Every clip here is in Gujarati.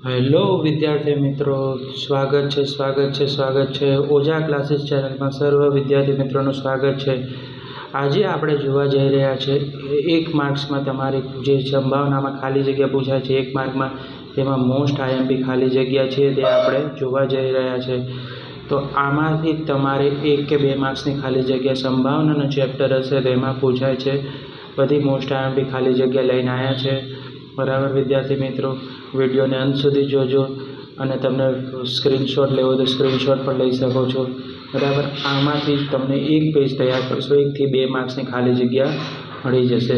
હેલો વિદ્યાર્થી મિત્રો, સ્વાગત છે ઓઝા ક્લાસીસ ચેનલમાં સર્વ વિદ્યાર્થી મિત્રોનું સ્વાગત છે। આજે આપણે જોવા જઈ રહ્યા છે 1 માર્ક્સમાં તમારી જે સંભાવનામાં ખાલી જગ્યા પૂછાય છે 1 માર્કમાં, તેમાં મોસ્ટ આઈએમપી ખાલી જગ્યા છે તે આપણે જોવા જઈ રહ્યા છે। તો આમાંથી તમારે 1 કે 2 માર્ક્સની ખાલી જગ્યા સંભાવનાનો ચેપ્ટર હશે તેમાં પૂછાય છે। બધી મોસ્ટ આઈએમપી ખાલી જગ્યા લઈને આવ્યા છે, બરાબર વિદ્યાર્થી મિત્રો। વિડીયોને અંત સુધી જોજો અને તમને સ્ક્રીનશોટ લેવો તો સ્ક્રીનશોટ પણ લઈ શકો છો, બરાબર। આમાંથી તમને એક પેજ તૈયાર કરશો, 1 થી 2 માર્ક્સની ખાલી જગ્યા મળી જશે।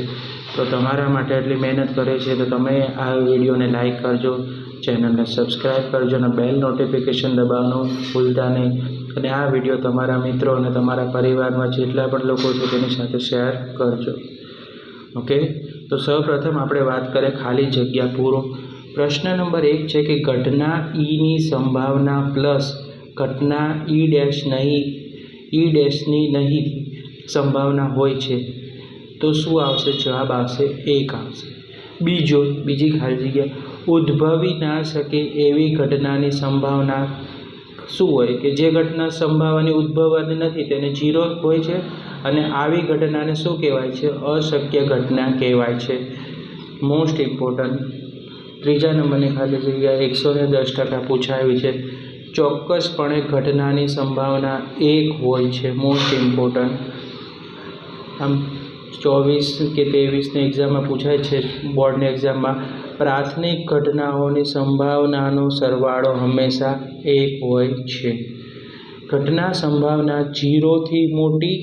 તો તમારા માટે એટલી મહેનત કરે છે તો તમે આ વિડીયોને લાઈક કરજો, ચેનલને સબસ્ક્રાઈબ કરજો અને બેલ નોટિફિકેશન દબાવવાનું ભૂલતા નહીં। અને આ વિડીયો તમારા મિત્રો અને તમારા પરિવારમાં જેટલા પણ લોકો છે તેની સાથે શેર કરજો, ઓકે। તો સૌપ્રથમ આપણે વાત કરીએ ખાલી જગ્યા પૂરો। પ્રશ્ન નંબર 1 છે કે ઘટના ઈની સંભાવના પ્લસ ઘટના ઈ ડેશની નહીં સંભાવના હોય છે તો શું આવશે? જવાબ આવશે 1 આવશે। બીજી ખાલી જગ્યા ઉદ્ભવી ના શકે એવી ઘટનાની સંભાવના શું હોય? કે જે ઘટના સંભાવવાની ઉદ્ભવવાની નથી તેને 0 હોય છે, અને આવી ઘટનાને શું કહેવાય છે? અશક્ય ઘટના કહેવાય છે, મોસ્ટ ઇમ્પોર્ટન્ટ। ત્રીજા નંબરની ખાલી જગ્યા 110% પૂછાવી છે, ચોક્કસપણે ઘટનાની સંભાવના 1 હોય છે, મોસ્ટ ઇમ્પોર્ટન્ટ। આમ 24 કે 23ની એક્ઝામમાં પૂછાય છે, બોર્ડની એક્ઝામમાં, પ્રાથમિક ઘટનાઓની સંભાવનાનો સરવાળો હંમેશા 1 હોય છે। ઘટના સંભાવના 0 થી મોટી,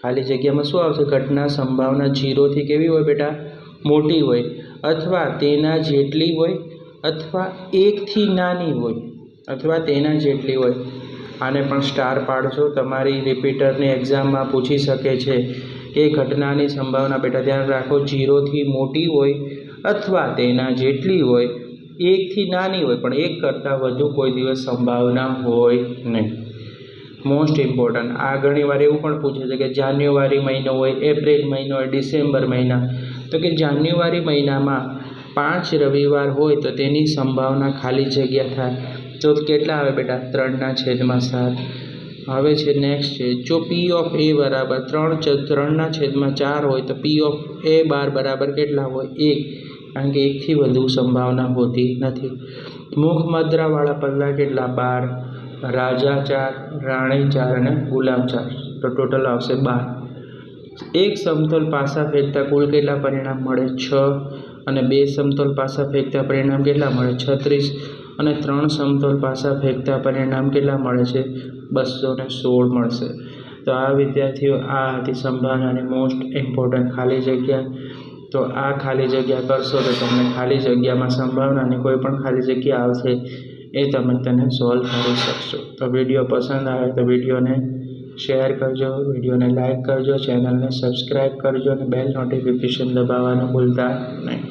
ખાલી જગ્યામાં શું આવશે? ઘટના સંભાવના 0 થી કેવી હોય બેટા? મોટી હોય, અથવા તેના જેટલી હોય, અથવા 1 થી નાની હોય, અથવા તેના જેટલી હોય। આને પણ સ્ટાર પાડશો, તમારી રિપીટરની એક્ઝામમાં પૂછી શકે છે કે ઘટનાની સંભાવના બેટા ધ્યાન રાખો 0 થી મોટી હોય અથવા તેના જેટલી હોય, 1 થી નાની હોય, પણ 1 કરતાં વધુ કોઈ દિવસ સંભાવના હોય નહીં, મોસ્ટ ઇમ્પોર્ટન્ટ। આ ઘણી વાર એવું પણ પૂછે છે કે જાન્યુઆરી મહિનો હોય, એપ્રિલ મહિનો હોય, ડિસેમ્બર મહિના, તો કે જાન્યુઆરી મહિનામાં 5 રવિવાર હોય તો તેની સંભાવના ખાલી જગ્યા થાય તો કેટલા આવે બેટા? 3/7। હવે છે નેક્સ્ટ છે, જો પી ઓફ એ બરાબર 3/4 હોય તો પી ઓફ એ બાર બરાબર કેટલા હોય? 1, કારણ કે 1 થી વધુ સંભાવના હોતી નથી। મુખ મુદ્રાવાળા પલ્લા કેટલા? 12, રાજા 4, રાણી 4 અને ગુલામ 4, તો ટોટલ આવશે 12। એક સમતોલ પાસા ફેંકતા કુલ કેટલા પરિણામ મળે? 6, અને 2 સમતોલ પાસા ફેંકતા પરિણામ કેટલા મળે? 36, અને 3 સમતોલ પાસા ફેંકતા પરિણામ કેટલા મળે છે? 216 મળશે। તો આ વિદ્યાર્થીઓ, આ હતી સંભાવનાની મોસ્ટ ઇમ્પોર્ટન્ટ ખાલી જગ્યા। તો આ ખાલી જગ્યા કરશો તો તમને ખાલી જગ્યામાં સંભાવનાની કોઈ પણ ખાલી જગ્યા આવશે એ તમે તેને સોલ્વ કરી શકશો। તો વિડીયો પસંદ આવે તો વિડીયોને શેર કરજો, વિડીયોને લાઈક કરજો, ચેનલને સબસ્ક્રાઈબ કરજો અને બેલ નોટિફિકેશન દબાવવાનું ભૂલતા નહીં।